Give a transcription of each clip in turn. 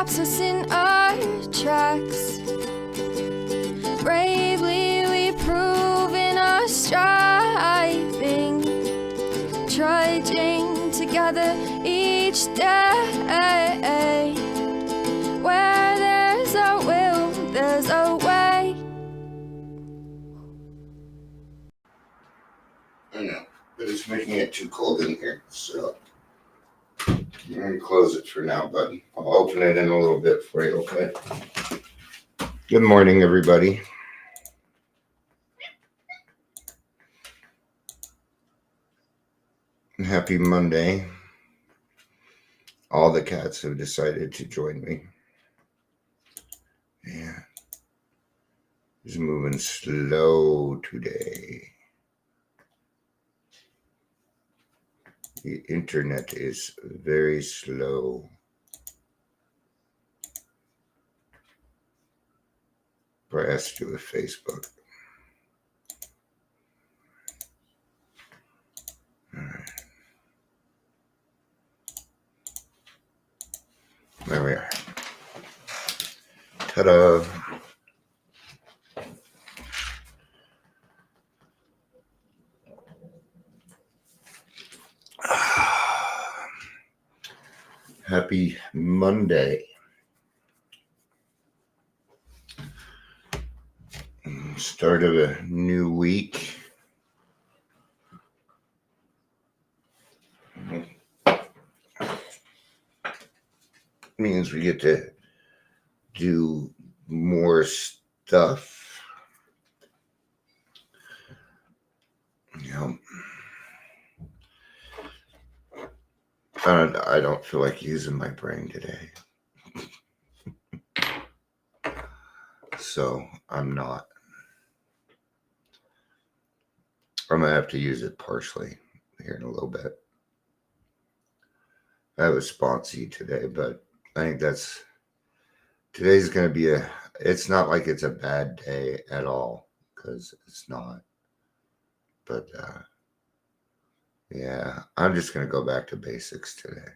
stops us in our tracks. Bravely we prove in our striving, trudging together each day. Where there's a will, there's a way. I know, but it's making it too cold in here, so I'm going to close it for now, but I'll open it in a little bit for you, okay? Good morning, everybody. Happy Monday. All the cats have decided to join me. Yeah. It's moving slow today. The internet is very slow. But it has to do with Facebook. All right. There we are. Ta-da. Happy Monday. Start of a new week. Means we get to do more stuff. I don't feel like using my brain today. So I'm not. I'm going to have to use it partially here in a little bit. I have a sponsee today, but I think today's going to be it's not like it's a bad day at all, because it's not. But, yeah, I'm just going to go back to basics today.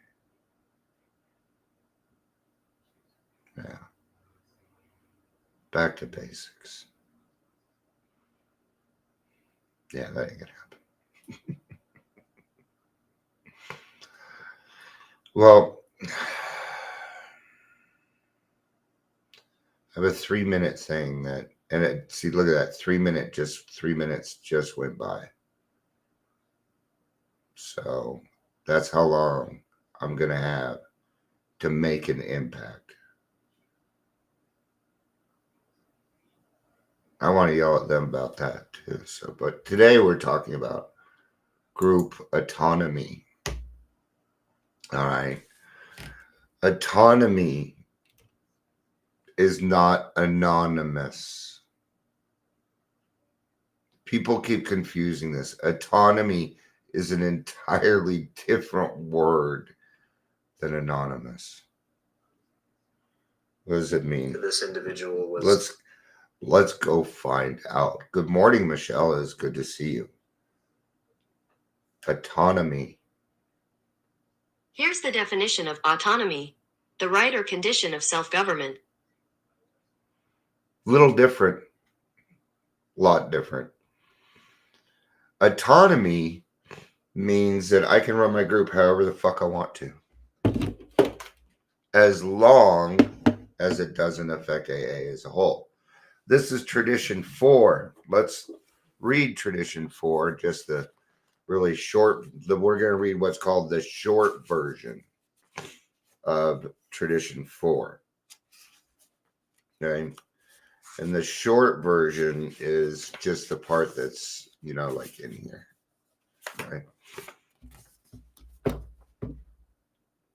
Yeah. Back to basics. Yeah, that ain't going to happen. Well, I have a 3-minute thing that, and see, look at that, 3 minutes just went by. So that's how long I'm going to have to make an impact. I want to yell at them about that too. So, but today we're talking about group autonomy. All right. Autonomy is not anonymous. People keep confusing this. Autonomy is an entirely different word than anonymous. What does it mean? This individual was. Let's go find out. Good morning, Michelle. It's good to see you. Autonomy. Here's the definition of autonomy: the right or condition of self-government. Little different. Lot different. Autonomy means that I can run my group however the fuck I want to, as long as it doesn't affect AA as a whole. This is tradition 4. Let's read tradition 4, just the really short. We're going to read what's called the short version of tradition 4. Okay. And the short version is just the part that's, like in here. Right.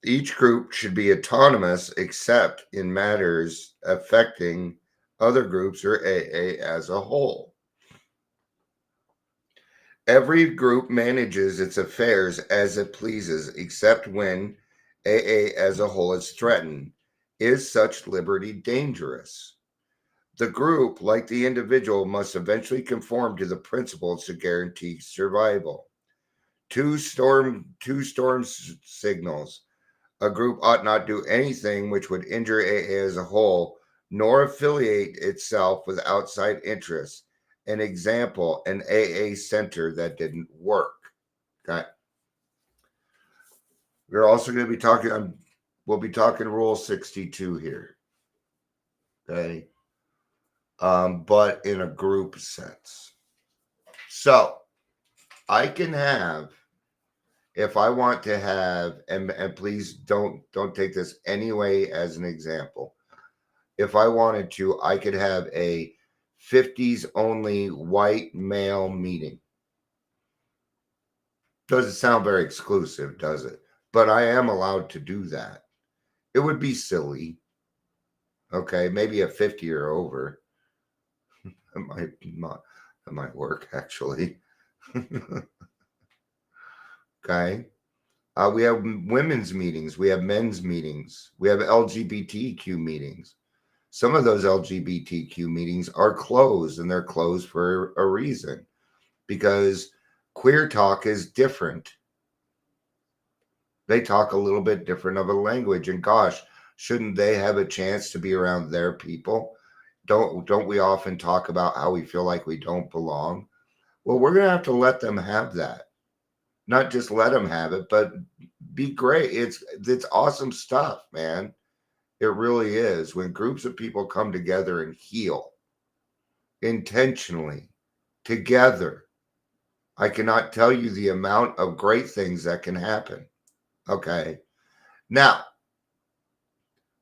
Each group should be autonomous except in matters affecting other groups or AA as a whole. Every group manages its affairs as it pleases, except when AA as a whole is threatened. Is such liberty dangerous? The group, like the individual, must eventually conform to the principles to guarantee survival. Two storm signals A group ought not do anything which would injure AA as a whole, nor affiliate itself with outside interests. An example, an AA center that didn't work. Okay. We're also going to be talking, we'll be talking Rule 62 here. Okay. But in a group sense. So I can have, if I want to have, and please don't take this anyway as an example. If I wanted to, I could have a 50s only white male meeting. Doesn't sound very exclusive, does it? But I am allowed to do that. It would be silly. Okay, maybe a 50 or over. It might work, actually. Okay. We have women's meetings. We have men's meetings. We have LGBTQ meetings. Some of those LGBTQ meetings are closed, and they're closed for a reason, because queer talk is different. They talk a little bit different of a language, and gosh, shouldn't they have a chance to be around their people? Don't we often talk about how we feel like we don't belong? Well, we're going to have to let them have that. Not just let them have it, but be great. It's awesome stuff, man. It really is. When groups of people come together and heal intentionally together, I cannot tell you the amount of great things that can happen. Okay. Now,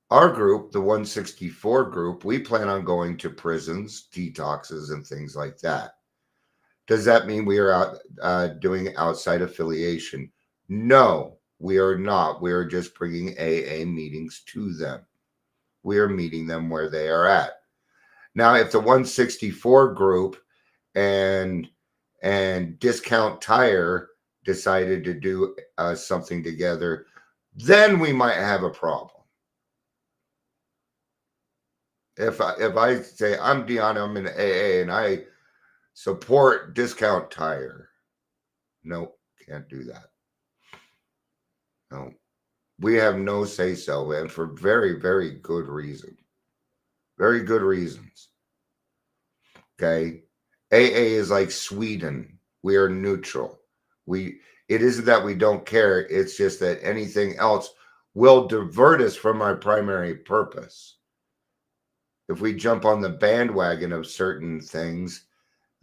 our group, the 164 group, we plan on going to prisons, detoxes, and things like that. Does that mean we are out doing outside affiliation? No, we are not. We are just bringing AA meetings to them. We are meeting them where they are at. Now, if the 164 group and Discount Tire decided to do something together, then we might have a problem. If I say, I'm Dion, I'm in AA, and I support Discount Tire, nope, can't do that. No, we have no say so, and for very, very good reason. Very good reasons. Okay. AA is like Sweden. We are neutral. It isn't that we don't care. It's just that anything else will divert us from our primary purpose. If we jump on the bandwagon of certain things,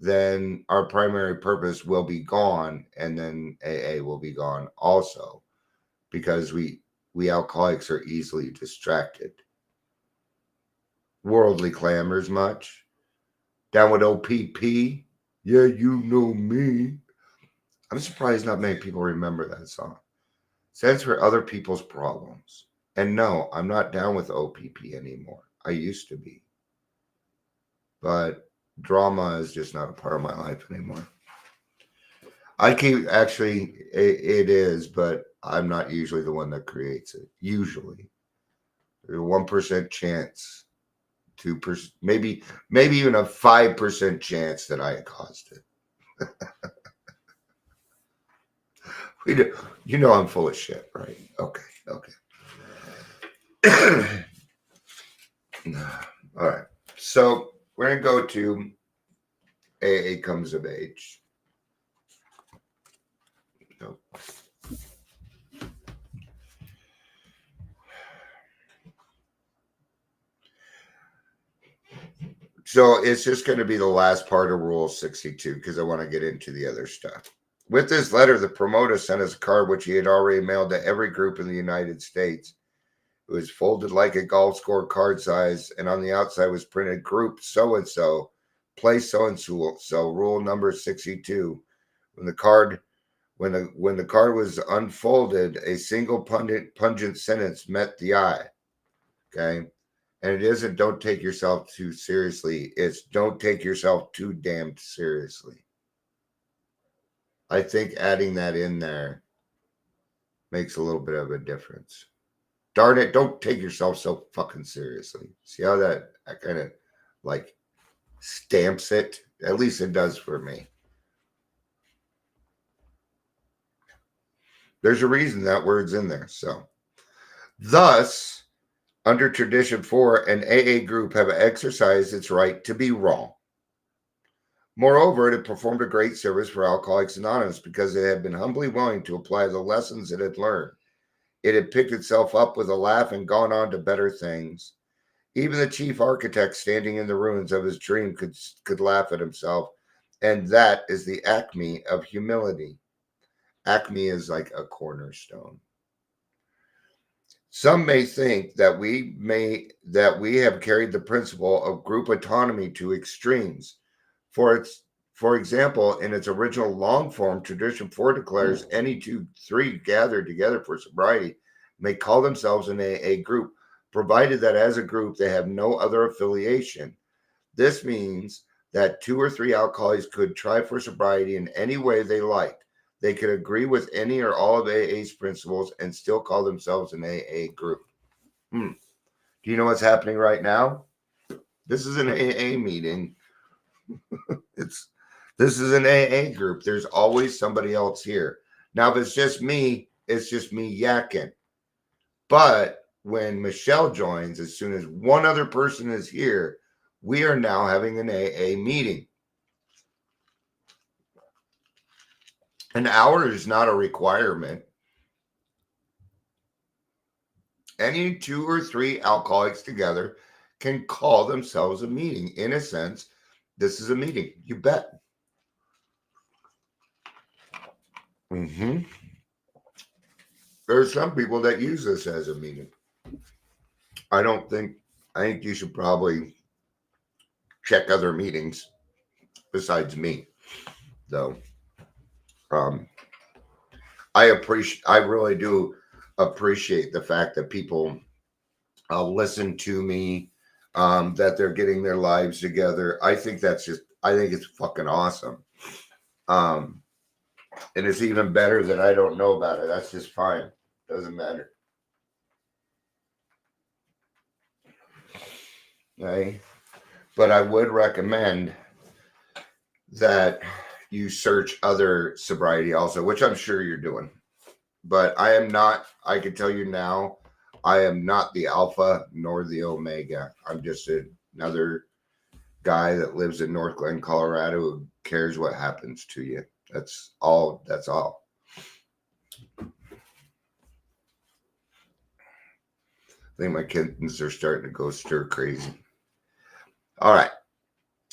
then our primary purpose will be gone, and then AA will be gone also, because we alcoholics are easily distracted. Worldly clamors much. Down with OPP. Yeah, you know me. I'm surprised not many people remember that song. Stands for other people's problems. And no, I'm not down with OPP anymore. I used to be. But drama is just not a part of my life anymore. It is, but I'm not usually the one that creates it. Usually. There's a 1% chance, 2%, maybe even a 5% chance that I caused it. You know I'm full of shit, right? Okay. All right. So we're going to go to AA Comes of Age. Nope. So it's just going to be the last part of Rule 62, because I want to get into the other stuff. With this letter, the promoter sent us a card which he had already mailed to every group in the United States. It was folded like a golf score card size, and on the outside was printed group so-and-so, place so-and-so, rule number 62. When the card was unfolded, a single pungent sentence met the eye. Okay? And it isn't don't take yourself too seriously. It's don't take yourself too damned seriously. I think adding that in there makes a little bit of a difference. Darn it, don't take yourself so fucking seriously. See how that kind of like stamps it? At least it does for me. There's a reason that word's in there. So Thus, under Tradition 4, an AA group have exercised its right to be wrong. Moreover, it had performed a great service for Alcoholics Anonymous because it had been humbly willing to apply the lessons it had learned. It had picked itself up with a laugh and gone on to better things. Even the chief architect standing in the ruins of his dream could laugh at himself, and that is the acme of humility. Acme is like a cornerstone. Some may think that we have carried the principle of group autonomy to extremes. For example, in its original long form, Tradition 4 declares any 2-3 gathered together for sobriety may call themselves an AA group, provided that as a group they have no other affiliation. This means that 2 or 3 alcoholics could try for sobriety in any way they liked. They could agree with any or all of AA's principles and still call themselves an AA group. Do you know what's happening right now? This is an AA meeting. This is an AA group. There's always somebody else here. Now, if it's just me yakking. But when Michelle joins, as soon as one other person is here, we are now having an AA meeting. An hour is not a requirement. Any 2 or 3 alcoholics together can call themselves a meeting. In a sense, this is a meeting. You bet. There are some people that use this as a meeting. I think you should probably check other meetings besides me, though. I really do appreciate the fact that people listen to me, that they're getting their lives together. I think it's fucking awesome. And it's even better that I don't know about it. That's just fine. Doesn't matter. Okay. But I would recommend that you search other sobriety also, which I'm sure you're doing. But I can tell you now, I am not the alpha nor the omega. I'm just another guy that lives in North Glen, Colorado, who cares what happens to you. That's all. I think my kittens are starting to go stir crazy. All right.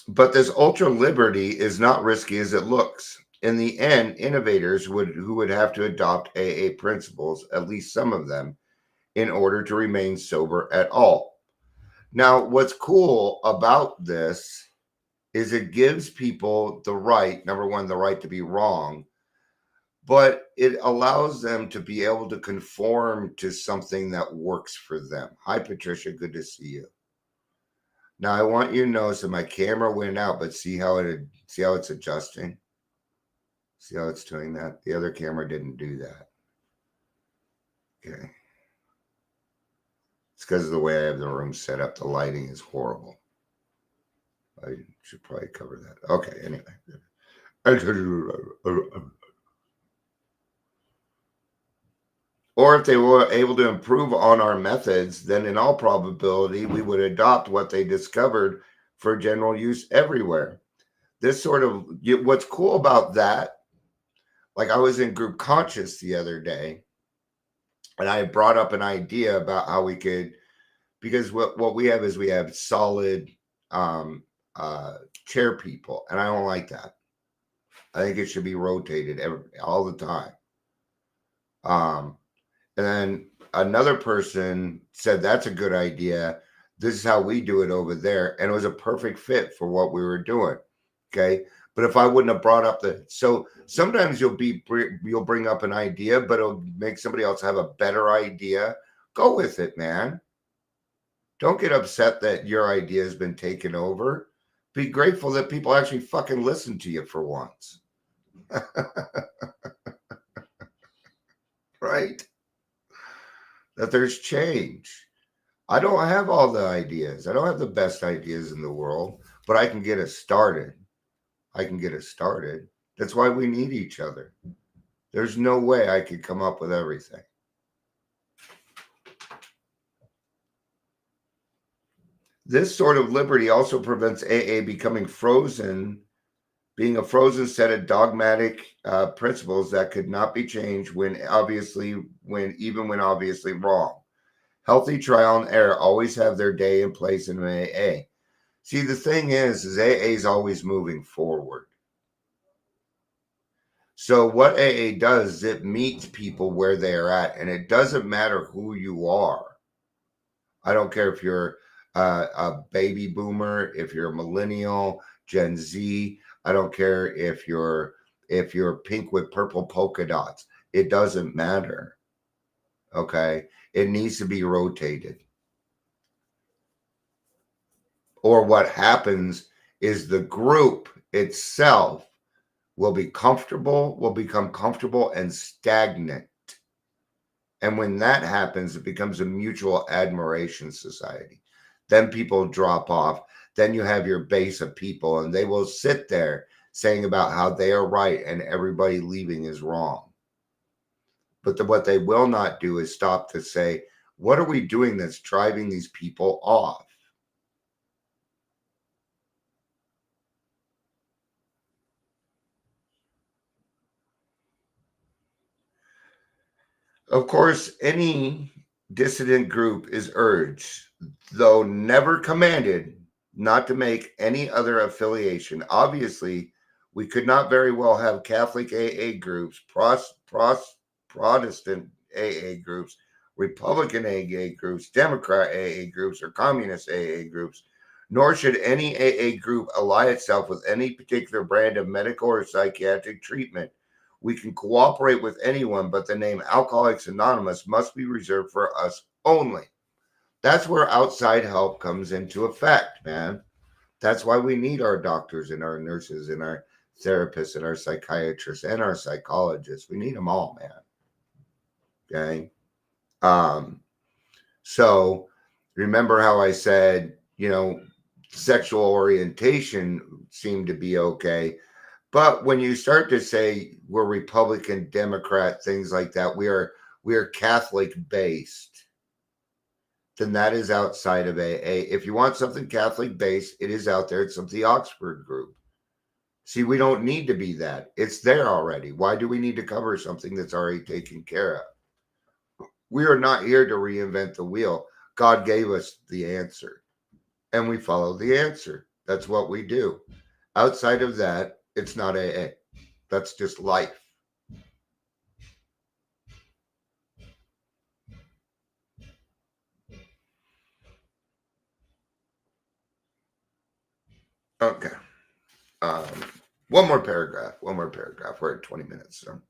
But this ultra liberty is not risky as it looks. In the end, innovators who would have to adopt AA principles, at least some of them, in order to remain sober at all. Now, what's cool about this is it gives people the right, number one, the right to be wrong, but it allows them to be able to conform to something that works for them. Hi, Patricia. Good to see you. Now, I want you to notice that my camera went out, but see how it's adjusting? See how it's doing that? The other camera didn't do that. Okay. It's because of the way I have the room set up. The lighting is horrible. I should probably cover that. Okay, anyway. Or if they were able to improve on our methods, then in all probability, we would adopt what they discovered for general use everywhere. What's cool about that, like I was in Group Conscious the other day, and I brought up an idea about how we could, because what we have is we have solid chair people, and I don't like that. I think it should be rotated all the time. And then another person said, that's a good idea. This is how we do it over there. And it was a perfect fit for what we were doing. Okay. But if I wouldn't have brought up so sometimes you'll bring up an idea, but it'll make somebody else have a better idea. Go with it, man. Don't get upset that your idea has been taken over. Be grateful that people actually fucking listen to you for once. Right? That there's change. I don't have all the ideas. I don't have the best ideas in the world, but I can get us started. That's why we need each other. There's no way I could come up with everything. This sort of liberty also prevents AA becoming frozen, being a frozen set of dogmatic principles that could not be changed when obviously wrong. Healthy trial and error always have their day and place in AA. See, the thing is AA is always moving forward. So what AA does is it meets people where they are at, and it doesn't matter who you are. I don't care if you're a baby boomer, if you're a millennial, Gen Z. I don't care if you're pink with purple polka dots. It doesn't matter. Okay, it needs to be rotated. Or what happens is the group itself will become comfortable and stagnant. And when that happens, it becomes a mutual admiration society. Then people drop off. Then you have your base of people, and they will sit there saying about how they are right and everybody leaving is wrong. But what they will not do is stop to say, what are we doing that's driving these people off? Of course, any dissident group is urged, though never commanded, not to make any other affiliation. Obviously, we could not very well have Catholic AA groups, Protestant AA groups, Republican AA groups, Democrat AA groups, or Communist AA groups, nor should any AA group ally itself with any particular brand of medical or psychiatric treatment. We can cooperate with anyone, but the name Alcoholics Anonymous must be reserved for us only. That's where outside help comes into effect, man. That's why we need our doctors and our nurses and our therapists and our psychiatrists and our psychologists. We need them all, man. Okay. So remember how I said, sexual orientation seemed to be okay. But when you start to say we're Republican, Democrat, things like that, we are Catholic based, then that is outside of AA. If you want something Catholic based, it is out there. It's of the Oxford group. See, we don't need to be that. It's there already. Why do we need to cover something that's already taken care of? We are not here to reinvent the wheel. God gave us the answer, and we follow the answer. That's what we do. Outside of that, it's not AA. That's just life. Okay. One more paragraph. We're at 20 minutes. So.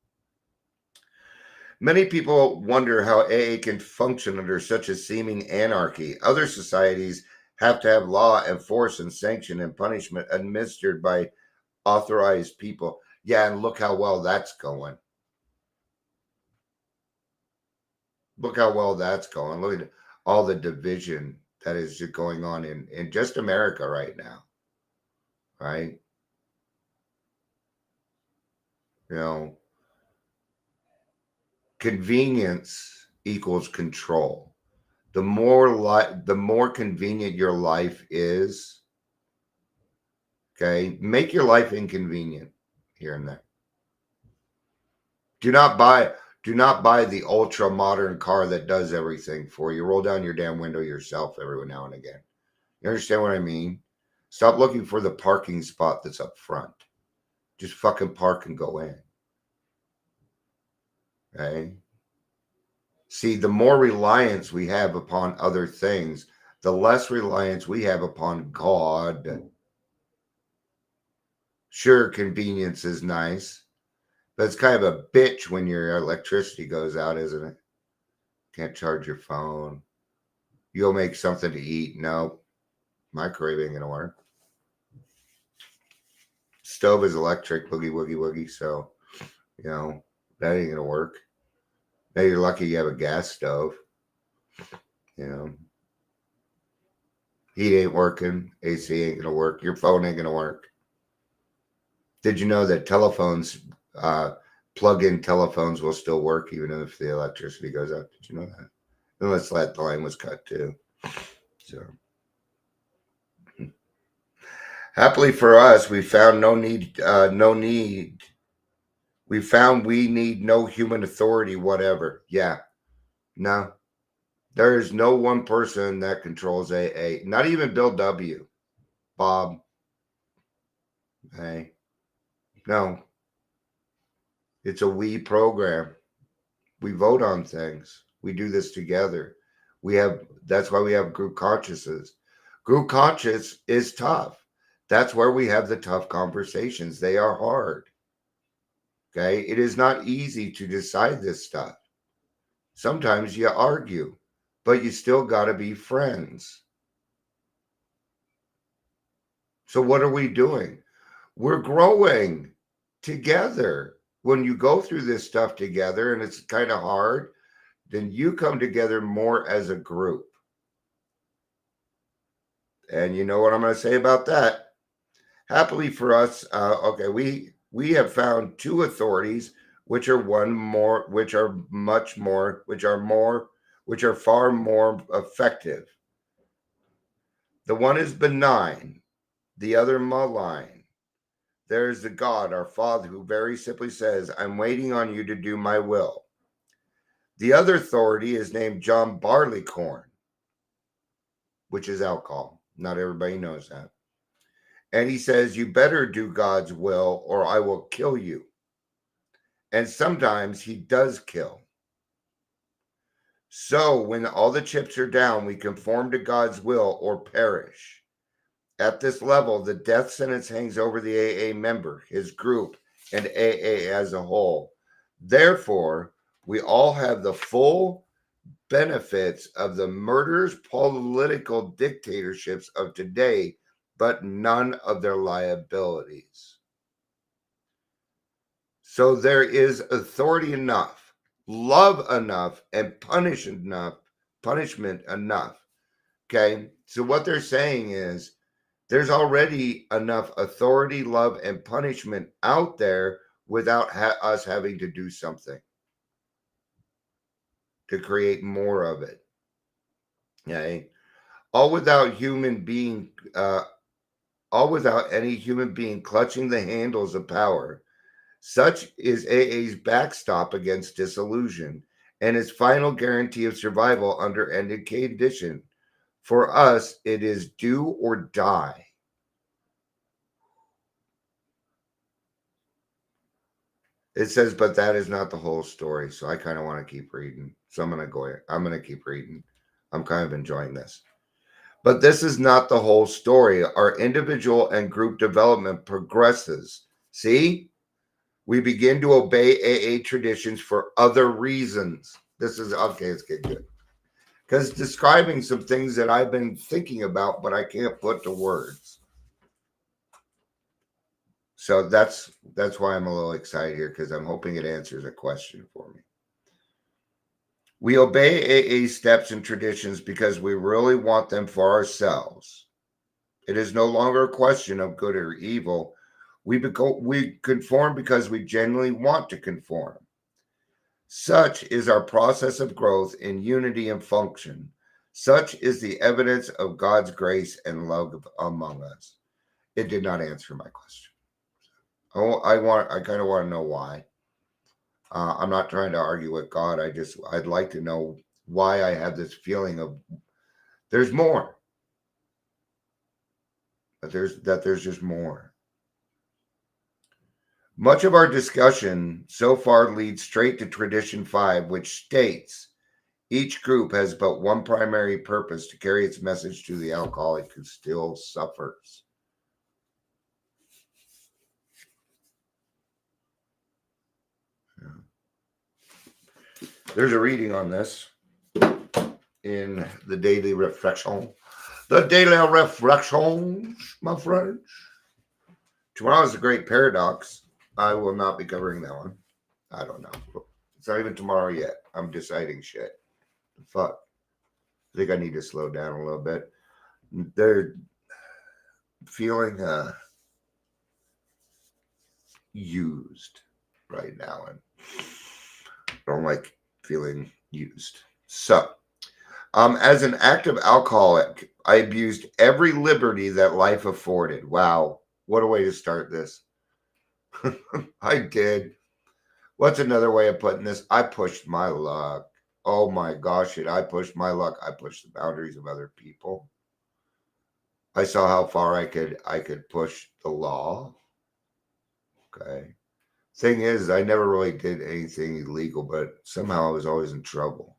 Many people wonder how AA can function under such a seeming anarchy. Other societies have to have law and force and sanction and punishment administered by authorized people. Yeah, and look how well that's going. Look how well that's going. Look at all the division that is going on in just America right now. Right? Convenience equals control. The more convenient your life is, okay, make your life inconvenient here and there. Do not buy the ultra modern car that does everything for you. Roll down your damn window yourself every now and again. You understand what I mean? Stop looking for the parking spot that's up front. Just fucking park and go in. Okay? See, the more reliance we have upon other things, the less reliance we have upon God. Sure, convenience is nice, but it's kind of a bitch when your electricity goes out, isn't it? Can't charge your phone. You'll make something to eat. No, microwave ain't gonna work. Stove is electric, boogie woogie woogie, so that ain't gonna work. Now you're lucky you have a gas stove. Heat ain't working, AC ain't gonna work, your phone ain't gonna work. Did you know that telephones, plug-in telephones will still work even if the electricity goes out? Did you know that? Unless that line was cut too. So Happily for us, we found no need. We found we need no human authority, whatever. Yeah, no. There is no one person that controls AA. Not even Bill W. Bob. Hey. No. It's a we program. We vote on things. We do this together. That's why we have group consciousness. Group conscious is tough. That's where we have the tough conversations. They are hard. Okay. It is not easy to decide this stuff. Sometimes you argue, but you still got to be friends. So, what are we doing? We're growing together. When you go through this stuff together and it's kind of hard, then you come together more as a group. And you know what I'm going to say about that? Happily for us, okay, we have found two authorities which are far more effective. The one is benign, the other malign. There is the God, our Father, who very simply says, I'm waiting on you to do my will. The other authority is named John Barleycorn, which is alcohol. Not everybody knows that. And he says, you better do God's will or I will kill you. And sometimes he does kill. So when all the chips are down, we conform to God's will or perish. At this level, the death sentence hangs over the AA member, his group, and AA as a whole. Therefore, we all have the full benefits of the murderous political dictatorships of today, but none of their liabilities. So there is authority enough, love enough, and punishment enough. Okay, so what they're saying is there's already enough authority, love, and punishment out there without us having to do something to create more of it. Okay, all without any human being clutching the handles of power. Such is AA's backstop against disillusion and its final guarantee of survival under any condition. For us, it is do or die. It says, but that is not the whole story. So I kind of want to keep reading. So I'm going to keep reading. I'm kind of enjoying this. But this is not the whole story. Our individual and group development progresses. See? We begin to obey AA traditions for other reasons. This is okay. Let's get good. Because describing some things that I've been thinking about, but I can't put to words. So that's why I'm a little excited here, because I'm hoping it answers a question for me. We obey AA steps and traditions because we really want them for ourselves. It is no longer a question of good or evil. We conform because we genuinely want to conform. Such is our process of growth in unity and function. Such is the evidence of God's grace and love among us. It did not answer my question. I kind of want to know why. I'm not trying to argue with God. I'd like to know why I have this feeling of there's more. But there's just more. Much of our discussion so far leads straight to Tradition 5, which states each group has but one primary purpose: to carry its message to the alcoholic who still suffers. There's a reading on this in the Daily Reflection. The Daily Reflections, my friends. Tomorrow is the Great Paradox. I will not be covering that one. I don't know. It's not even tomorrow yet. I'm deciding shit. Fuck. I think I need to slow down a little bit. They're feeling used right now, and I don't like feeling used. So, as an active alcoholic, I abused every liberty that life afforded. Wow. What a way to start this. I did. What's another way of putting this? I pushed my luck. Oh my gosh, I pushed my luck. I pushed the boundaries of other people. I saw how far I could push the law. Okay. Thing is, I never really did anything illegal, but somehow I was always in trouble.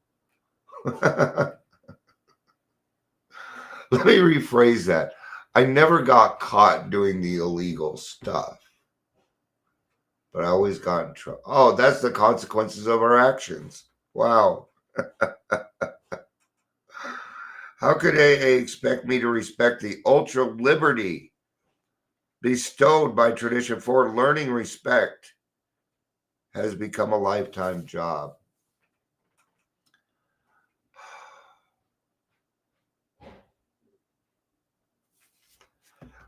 Let me rephrase that. I never got caught doing the illegal stuff, but I always got in trouble. Oh, that's the consequences of our actions. Wow. How could AA expect me to respect the ultra liberty bestowed by tradition for learning respect has become a lifetime job?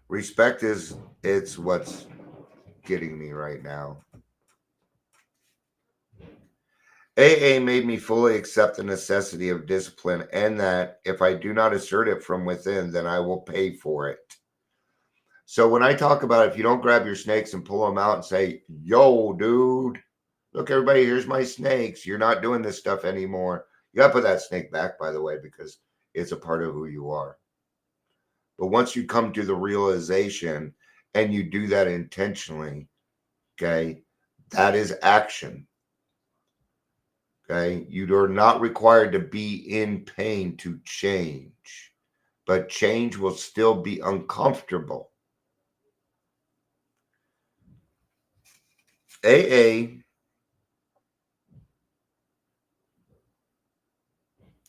Respect it's what's getting me right now. AA made me fully accept the necessity of discipline and that if I do not assert it from within, then I will pay for it. So when I talk about if you don't grab your snakes and pull them out and say, yo, dude, look, everybody, here's my snakes. You're not doing this stuff anymore. You got to put that snake back, by the way, because it's a part of who you are. But once you come to the realization and you do that intentionally, okay, that is action. Okay, you are not required to be in pain to change, but change will still be uncomfortable. AA,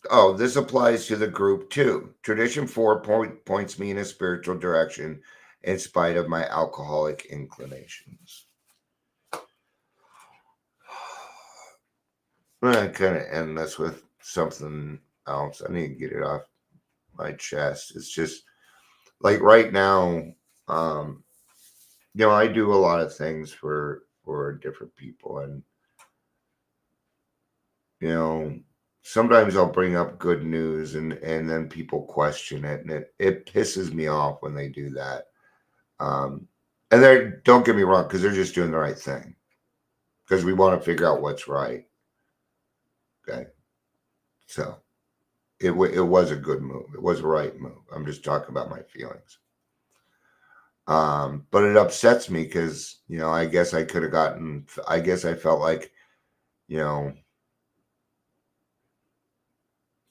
oh, this applies to the group too. Tradition 4 points me in a spiritual direction in spite of my alcoholic inclinations. I'm going to kind of end this with something else. I need to get it off my chest. It's just like right now, I do a lot of things for different people, and sometimes I'll bring up good news and then people question it, and it pisses me off when they do that. And don't get me wrong, because they're just doing the right thing, because we want to figure out what's right. Okay, so it was a good move. It was a right move. I'm just talking about my feelings. But it upsets me because, I guess I could have I guess I felt like,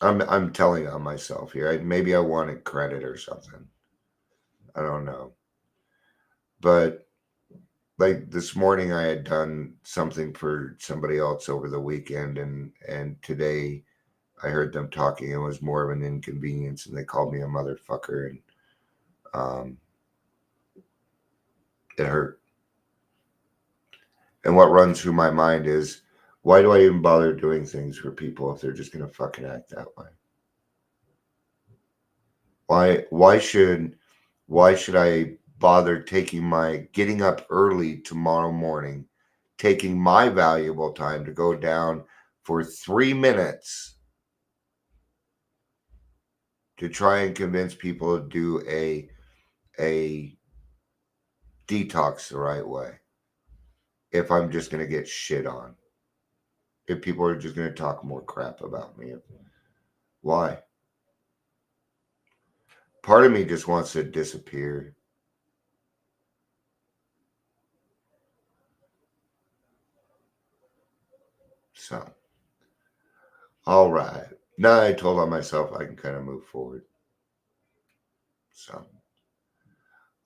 I'm telling on myself here. Maybe I wanted credit or something. I don't know. But like this morning I had done something for somebody else over the weekend, and today I heard them talking. It was more of an inconvenience, and they called me a motherfucker, and it hurt. And what runs through my mind is, why do I even bother doing things for people if they're just going to fucking act that way? Why should I bother getting up early tomorrow morning, taking my valuable time to go down for 3 minutes to try and convince people to do a detox the right way, if I'm just going to get shit on? If people are just going to talk more crap about me, why? Part of me just wants to disappear. So, all right. Now I told on myself, I can kind of move forward. So,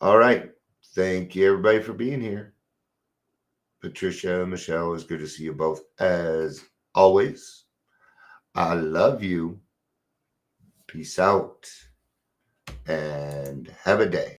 all right. Thank you, everybody, for being here. Patricia and Michelle, it's good to see you both as always. I love you. Peace out and have a day.